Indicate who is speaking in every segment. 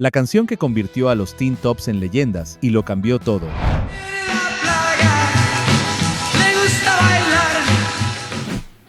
Speaker 1: La canción que convirtió a los Teen Tops en leyendas y lo cambió todo.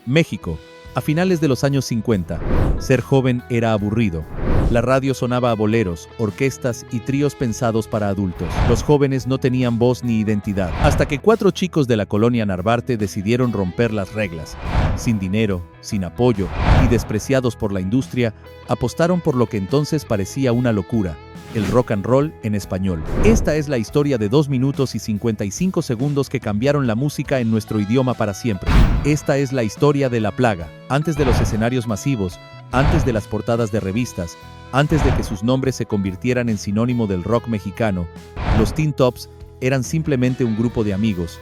Speaker 1: México, a finales de los años 50, ser joven era aburrido. La radio sonaba a boleros, orquestas y tríos pensados para adultos. Los jóvenes no tenían voz ni identidad, hasta que 4 chicos de la colonia Narvarte decidieron romper las reglas. Sin dinero, sin apoyo y despreciados por la industria, apostaron por lo que entonces parecía una locura: el rock and roll en español. Esta es la historia de 2 minutos y 55 segundos que cambiaron la música en nuestro idioma para siempre. Esta es la historia de La Plaga. Antes de los escenarios masivos, antes de las portadas de revistas, antes de que sus nombres se convirtieran en sinónimo del rock mexicano, los Teen Tops eran simplemente un grupo de amigos.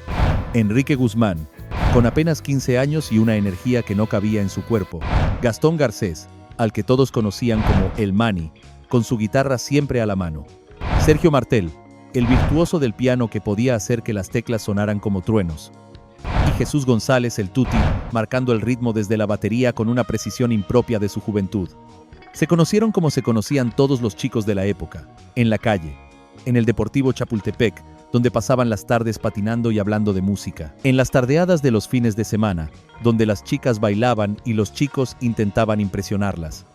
Speaker 1: Enrique Guzmán, con apenas 15 años y una energía que no cabía en su cuerpo. Gastón Garcés, al que todos conocían como El Mani, con su guitarra siempre a la mano. Sergio Martel, el virtuoso del piano que podía hacer que las teclas sonaran como truenos. Y Jesús González, el Tuti, marcando el ritmo desde la batería con una precisión impropia de su juventud. Se conocieron como se conocían todos los chicos de la época, en la calle, en el Deportivo Chapultepec, donde pasaban las tardes patinando y hablando de música. En las tardeadas de los fines de semana, donde las chicas bailaban y los chicos intentaban impresionarlas.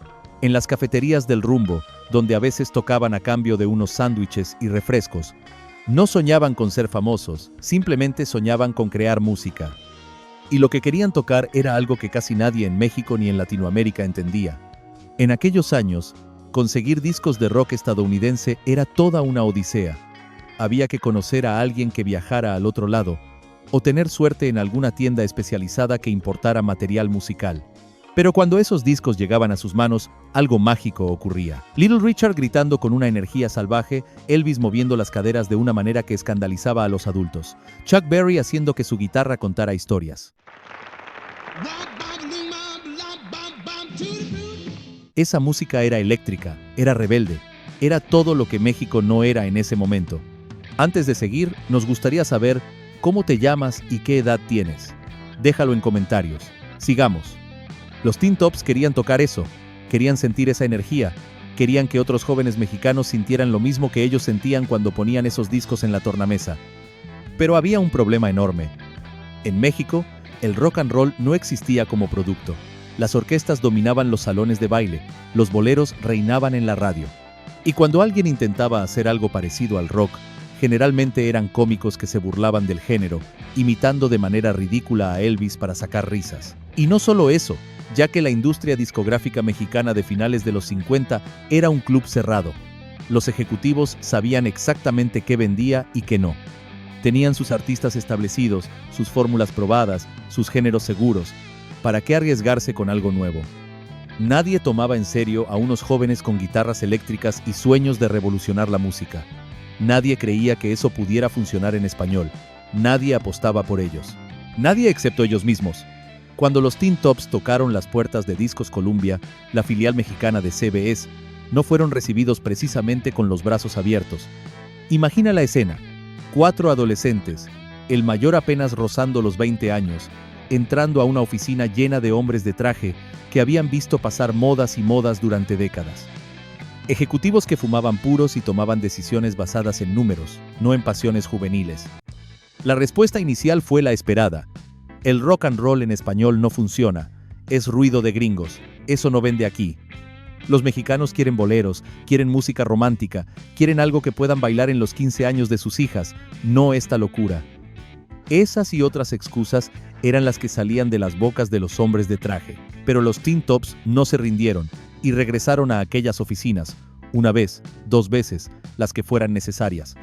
Speaker 1: En las cafeterías del Rumbo, donde a veces tocaban a cambio de unos sándwiches y refrescos. No soñaban con ser famosos, simplemente soñaban con crear música. Y lo que querían tocar era algo que casi nadie en México ni en Latinoamérica entendía. En aquellos años, conseguir discos de rock estadounidense era toda una odisea. Había que conocer a alguien que viajara al otro lado, o tener suerte en alguna tienda especializada que importara material musical. Pero cuando esos discos llegaban a sus manos, algo mágico ocurría. Little Richard gritando con una energía salvaje, Elvis moviendo las caderas de una manera que escandalizaba a los adultos, Chuck Berry haciendo que su guitarra contara historias. Esa música era eléctrica, era rebelde, era todo lo que México no era en ese momento. Antes de seguir, nos gustaría saber cómo te llamas y qué edad tienes. Déjalo en comentarios. Sigamos. Los Teen Tops querían tocar eso, querían sentir esa energía, querían que otros jóvenes mexicanos sintieran lo mismo que ellos sentían cuando ponían esos discos en la tornamesa. Pero había un problema enorme. En México, el rock and roll no existía como producto. Las orquestas dominaban los salones de baile, los boleros reinaban en la radio. Y cuando alguien intentaba hacer algo parecido al rock, generalmente eran cómicos que se burlaban del género, imitando de manera ridícula a Elvis para sacar risas. Y no solo eso, ya que la industria discográfica mexicana de finales de los 50 era un club cerrado. Los ejecutivos sabían exactamente qué vendía y qué no. Tenían sus artistas establecidos, sus fórmulas probadas, sus géneros seguros. ¿Para qué arriesgarse con algo nuevo? Nadie tomaba en serio a unos jóvenes con guitarras eléctricas y sueños de revolucionar la música. Nadie creía que eso pudiera funcionar en español. Nadie apostaba por ellos. Nadie excepto ellos mismos. Cuando los Teen Tops tocaron las puertas de Discos Columbia, la filial mexicana de CBS, no fueron recibidos precisamente con los brazos abiertos. Imagina la escena: 4 adolescentes, el mayor apenas rozando los 20 años, entrando a una oficina llena de hombres de traje que habían visto pasar modas y modas durante décadas. Ejecutivos que fumaban puros y tomaban decisiones basadas en números, no en pasiones juveniles. La respuesta inicial fue la esperada. El rock and roll en español no funciona, es ruido de gringos, eso no vende aquí. Los mexicanos quieren boleros, quieren música romántica, quieren algo que puedan bailar en los 15 años de sus hijas, no esta locura. Esas y otras excusas eran las que salían de las bocas de los hombres de traje. Pero los Teen Tops no se rindieron y regresaron a aquellas oficinas, una vez, 2 veces, las que fueran necesarias,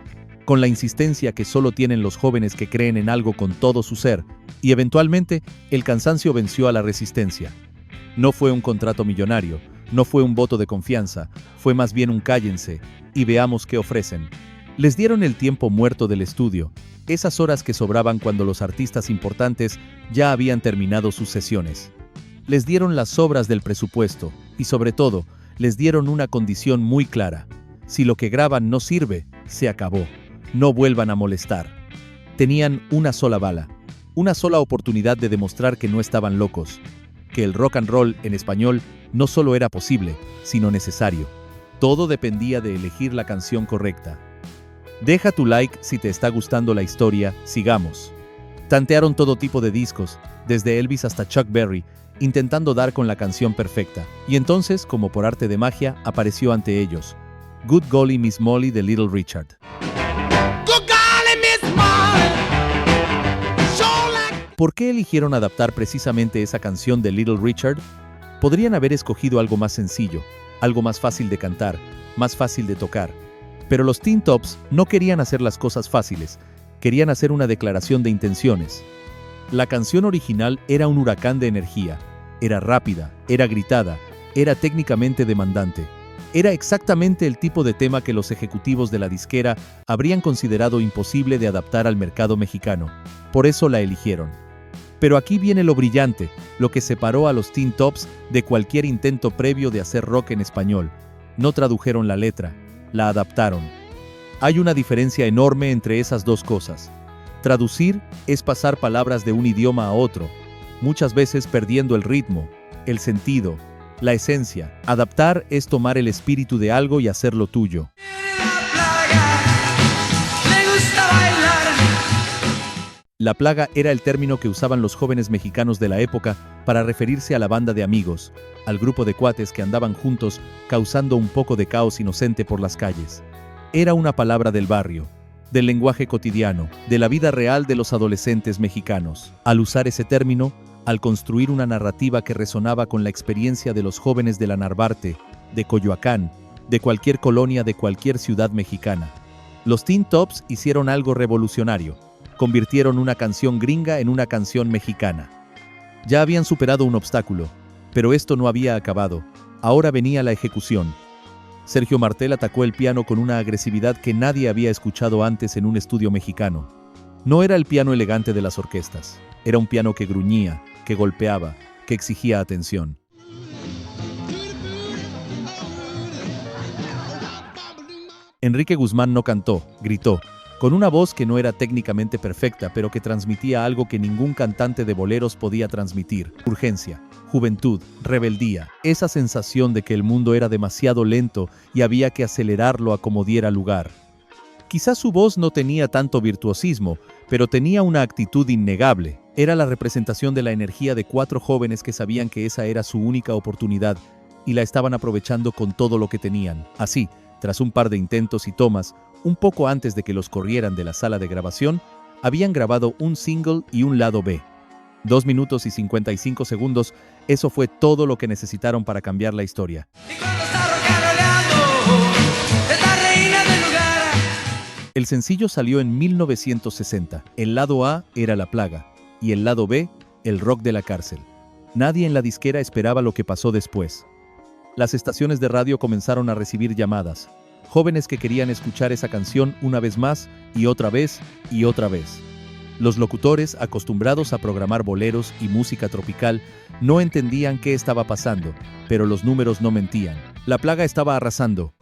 Speaker 1: con la insistencia que solo tienen los jóvenes que creen en algo con todo su ser, y eventualmente el cansancio venció a la resistencia. No fue un contrato millonario, no fue un voto de confianza, fue más bien un cállense y veamos qué ofrecen. Les dieron el tiempo muerto del estudio, esas horas que sobraban cuando los artistas importantes ya habían terminado sus sesiones. Les dieron las sobras del presupuesto y sobre todo, les dieron una condición muy clara: si lo que graban no sirve, se acabó. No vuelvan a molestar. Tenían una sola bala, una sola oportunidad de demostrar que no estaban locos, que el rock and roll en español no solo era posible, sino necesario. Todo dependía de elegir la canción correcta. Deja tu like si te está gustando la historia, sigamos. Tantearon todo tipo de discos, desde Elvis hasta Chuck Berry, intentando dar con la canción perfecta. Y entonces, como por arte de magia, apareció ante ellos Good Golly Miss Molly de Little Richard.
Speaker 2: Good golly, Miss Molly.
Speaker 1: ¿Por qué eligieron adaptar precisamente esa canción de Little Richard? Podrían haber escogido algo más sencillo, algo más fácil de cantar, más fácil de tocar. Pero los Teen Tops no querían hacer las cosas fáciles, querían hacer una declaración de intenciones. La canción original era un huracán de energía, era rápida, era gritada, era técnicamente demandante. Era exactamente el tipo de tema que los ejecutivos de la disquera habrían considerado imposible de adaptar al mercado mexicano. Por eso la eligieron. Pero aquí viene lo brillante, lo que separó a los Teen Tops de cualquier intento previo de hacer rock en español. No tradujeron la letra, la adaptaron. Hay una diferencia enorme entre esas dos cosas. Traducir es pasar palabras de un idioma a otro, muchas veces perdiendo el ritmo, el sentido, la esencia. Adaptar es tomar el espíritu de algo y hacerlo tuyo. La plaga era el término que usaban los jóvenes mexicanos de la época para referirse a la banda de amigos, al grupo de cuates que andaban juntos causando un poco de caos inocente por las calles. Era una palabra del barrio, del lenguaje cotidiano, de la vida real de los adolescentes mexicanos. Al usar ese término, al construir una narrativa que resonaba con la experiencia de los jóvenes de la Narvarte, de Coyoacán, de cualquier colonia de cualquier ciudad mexicana, los Teen Tops hicieron algo revolucionario. Convirtieron una canción gringa en una canción mexicana. Ya habían superado un obstáculo, pero esto no había acabado. Ahora venía la ejecución. Sergio Martel atacó el piano con una agresividad que nadie había escuchado antes en un estudio mexicano. No era el piano elegante de las orquestas, era un piano que gruñía, que golpeaba, que exigía atención. Enrique Guzmán no cantó, gritó, con una voz que no era técnicamente perfecta, pero que transmitía algo que ningún cantante de boleros podía transmitir: urgencia, juventud, rebeldía, esa sensación de que el mundo era demasiado lento y había que acelerarlo a como diera lugar. Quizás su voz no tenía tanto virtuosismo, pero tenía una actitud innegable. Era la representación de la energía de 4 jóvenes que sabían que esa era su única oportunidad y la estaban aprovechando con todo lo que tenían. Así, tras un par de intentos y tomas, un poco antes de que los corrieran de la sala de grabación, habían grabado un single y un lado B. 2 minutos y 55 segundos, eso fue todo lo que necesitaron para cambiar la historia. El sencillo salió en 1960. El lado A era La Plaga, y el lado B, El Rock de la Cárcel. Nadie en la disquera esperaba lo que pasó después. Las estaciones de radio comenzaron a recibir llamadas. Jóvenes que querían escuchar esa canción una vez más, y otra vez, y otra vez. Los locutores, acostumbrados a programar boleros y música tropical, no entendían qué estaba pasando, pero los números no mentían. La Plaga estaba arrasando.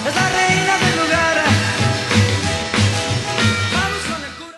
Speaker 2: Es la reina del lugar.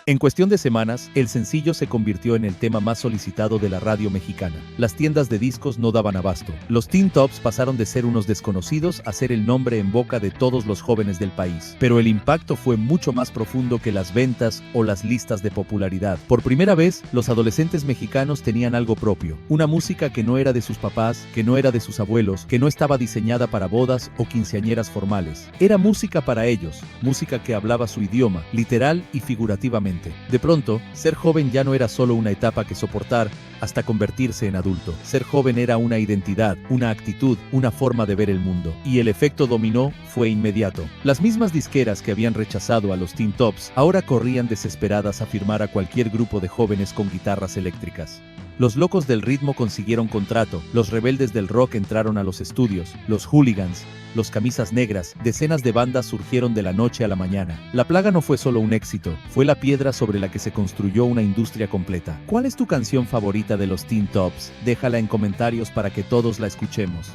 Speaker 1: En cuestión de semanas, el sencillo se convirtió en el tema más solicitado de la radio mexicana. Las tiendas de discos no daban abasto. Los Teen Tops pasaron de ser unos desconocidos a ser el nombre en boca de todos los jóvenes del país. Pero el impacto fue mucho más profundo que las ventas o las listas de popularidad. Por primera vez, los adolescentes mexicanos tenían algo propio. Una música que no era de sus papás, que no era de sus abuelos, que no estaba diseñada para bodas o quinceañeras formales. Era música para ellos, música que hablaba su idioma, literal y figurativamente. De pronto, ser joven ya no era solo una etapa que soportar hasta convertirse en adulto. Ser joven era una identidad, una actitud, una forma de ver el mundo. Y el efecto dominó fue inmediato. Las mismas disqueras que habían rechazado a los Teen Tops ahora corrían desesperadas a firmar a cualquier grupo de jóvenes con guitarras eléctricas. Los locos del ritmo consiguieron contrato, los rebeldes del rock entraron a los estudios, los hooligans, los camisas negras, decenas de bandas surgieron de la noche a la mañana. La Plaga no fue solo un éxito, fue la piedra sobre la que se construyó una industria completa. ¿Cuál es tu canción favorita de los Teen Tops? Déjala en comentarios para que todos la escuchemos.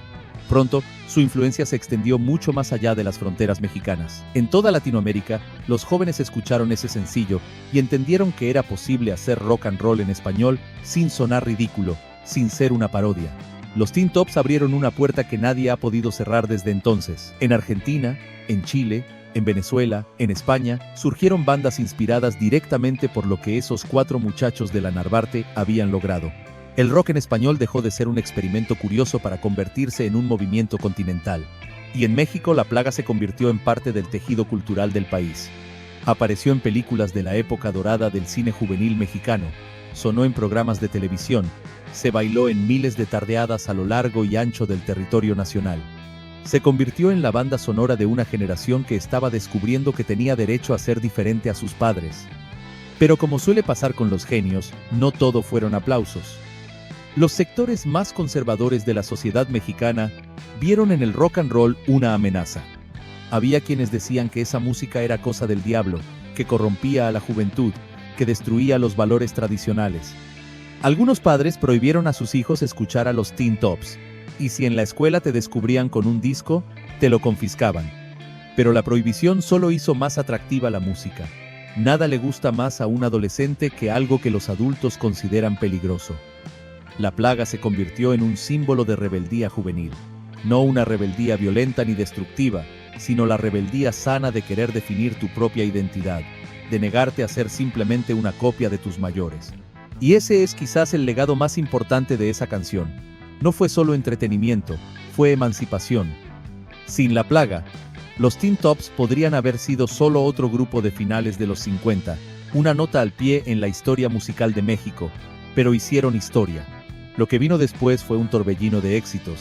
Speaker 1: Pronto, su influencia se extendió mucho más allá de las fronteras mexicanas. En toda Latinoamérica, los jóvenes escucharon ese sencillo y entendieron que era posible hacer rock and roll en español sin sonar ridículo, sin ser una parodia. Los Teen Tops abrieron una puerta que nadie ha podido cerrar desde entonces. En Argentina, en Chile, en Venezuela, en España, surgieron bandas inspiradas directamente por lo que esos 4 muchachos de la Narvarte habían logrado. El rock en español dejó de ser un experimento curioso para convertirse en un movimiento continental. Y en México la plaga se convirtió en parte del tejido cultural del país. Apareció en películas de la época dorada del cine juvenil mexicano, sonó en programas de televisión, se bailó en miles de tardeadas a lo largo y ancho del territorio nacional. Se convirtió en la banda sonora de una generación que estaba descubriendo que tenía derecho a ser diferente a sus padres. Pero como suele pasar con los genios, no todo fueron aplausos. Los sectores más conservadores de la sociedad mexicana vieron en el rock and roll una amenaza. Había quienes decían que esa música era cosa del diablo, que corrompía a la juventud, que destruía los valores tradicionales. Algunos padres prohibieron a sus hijos escuchar a los Teen Tops, y si en la escuela te descubrían con un disco, te lo confiscaban. Pero la prohibición solo hizo más atractiva la música. Nada le gusta más a un adolescente que algo que los adultos consideran peligroso. La plaga se convirtió en un símbolo de rebeldía juvenil. No una rebeldía violenta ni destructiva, sino la rebeldía sana de querer definir tu propia identidad, de negarte a ser simplemente una copia de tus mayores. Y ese es quizás el legado más importante de esa canción. No fue solo entretenimiento, fue emancipación. Sin la plaga, los Teen Tops podrían haber sido solo otro grupo de finales de los 50, una nota al pie en la historia musical de México, pero hicieron historia. Lo que vino después fue un torbellino de éxitos,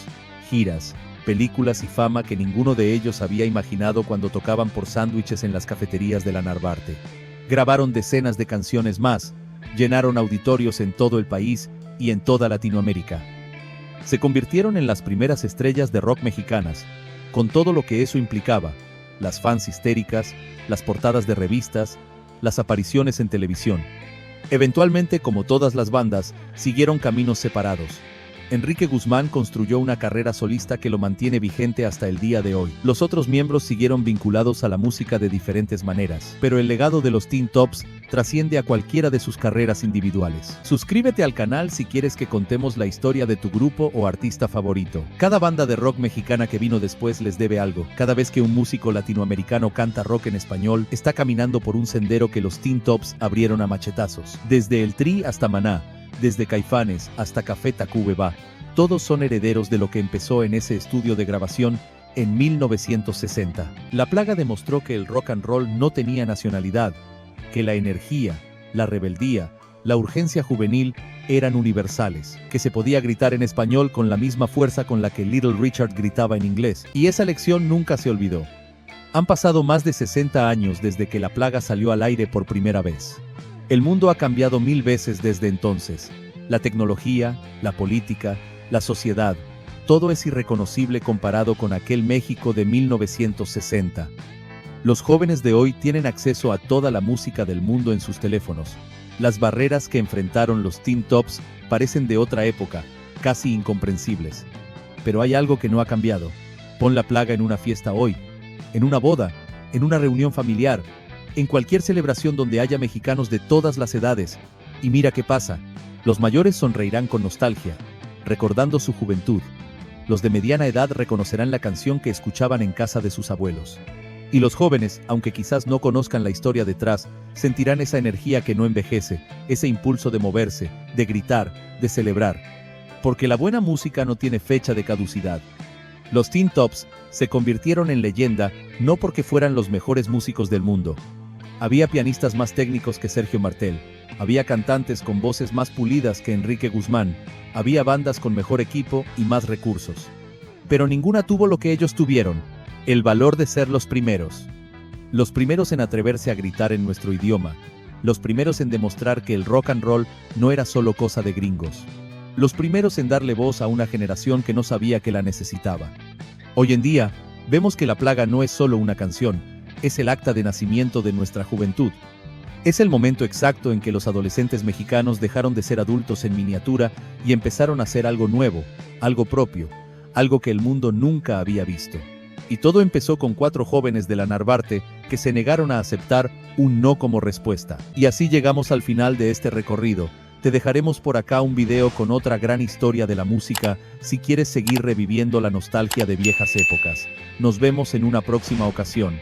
Speaker 1: giras, películas y fama que ninguno de ellos había imaginado cuando tocaban por sándwiches en las cafeterías de la Narvarte. Grabaron decenas de canciones más, llenaron auditorios en todo el país y en toda Latinoamérica. Se convirtieron en las primeras estrellas de rock mexicanas, con todo lo que eso implicaba, las fans histéricas, las portadas de revistas, las apariciones en televisión. Eventualmente, como todas las bandas, siguieron caminos separados. Enrique Guzmán construyó una carrera solista que lo mantiene vigente hasta el día de hoy. Los otros miembros siguieron vinculados a la música de diferentes maneras, pero el legado de los Teen Tops trasciende a cualquiera de sus carreras individuales. Suscríbete al canal si quieres que contemos la historia de tu grupo o artista favorito. Cada banda de rock mexicana que vino después les debe algo. Cada vez que un músico latinoamericano canta rock en español, está caminando por un sendero que los Teen Tops abrieron a machetazos. Desde el Tri hasta Maná, desde Caifanes hasta Café Tacuba, todos son herederos de lo que empezó en ese estudio de grabación en 1960. La plaga demostró que el rock and roll no tenía nacionalidad, que la energía, la rebeldía, la urgencia juvenil eran universales, que se podía gritar en español con la misma fuerza con la que Little Richard gritaba en inglés, y esa lección nunca se olvidó. Han pasado más de 60 años desde que la plaga salió al aire por primera vez. El mundo ha cambiado 1000 veces desde entonces. La tecnología, la política, la sociedad, todo es irreconocible comparado con aquel México de 1960. Los jóvenes de hoy tienen acceso a toda la música del mundo en sus teléfonos. Las barreras que enfrentaron los Teen Tops parecen de otra época, casi incomprensibles. Pero hay algo que no ha cambiado. Pon la plaga en una fiesta hoy, en una boda, en una reunión familiar, en cualquier celebración donde haya mexicanos de todas las edades, y mira qué pasa. Los mayores sonreirán con nostalgia, recordando su juventud. Los de mediana edad reconocerán la canción que escuchaban en casa de sus abuelos. Y los jóvenes, aunque quizás no conozcan la historia detrás, sentirán esa energía que no envejece, ese impulso de moverse, de gritar, de celebrar. Porque la buena música no tiene fecha de caducidad. Los Teen Tops se convirtieron en leyenda no porque fueran los mejores músicos del mundo. Había pianistas más técnicos que Sergio Martel, había cantantes con voces más pulidas que Enrique Guzmán, había bandas con mejor equipo y más recursos. Pero ninguna tuvo lo que ellos tuvieron, el valor de ser los primeros. Los primeros en atreverse a gritar en nuestro idioma, los primeros en demostrar que el rock and roll no era solo cosa de gringos. Los primeros en darle voz a una generación que no sabía que la necesitaba. Hoy en día, vemos que La Plaga no es solo una canción, es el acta de nacimiento de nuestra juventud. Es el momento exacto en que los adolescentes mexicanos dejaron de ser adultos en miniatura y empezaron a hacer algo nuevo, algo propio, algo que el mundo nunca había visto. Y todo empezó con 4 jóvenes de la Narvarte que se negaron a aceptar un no como respuesta. Y así llegamos al final de este recorrido, Te dejaremos por acá un video con otra gran historia de la música si quieres seguir reviviendo la nostalgia de viejas épocas. Nos vemos en una próxima ocasión.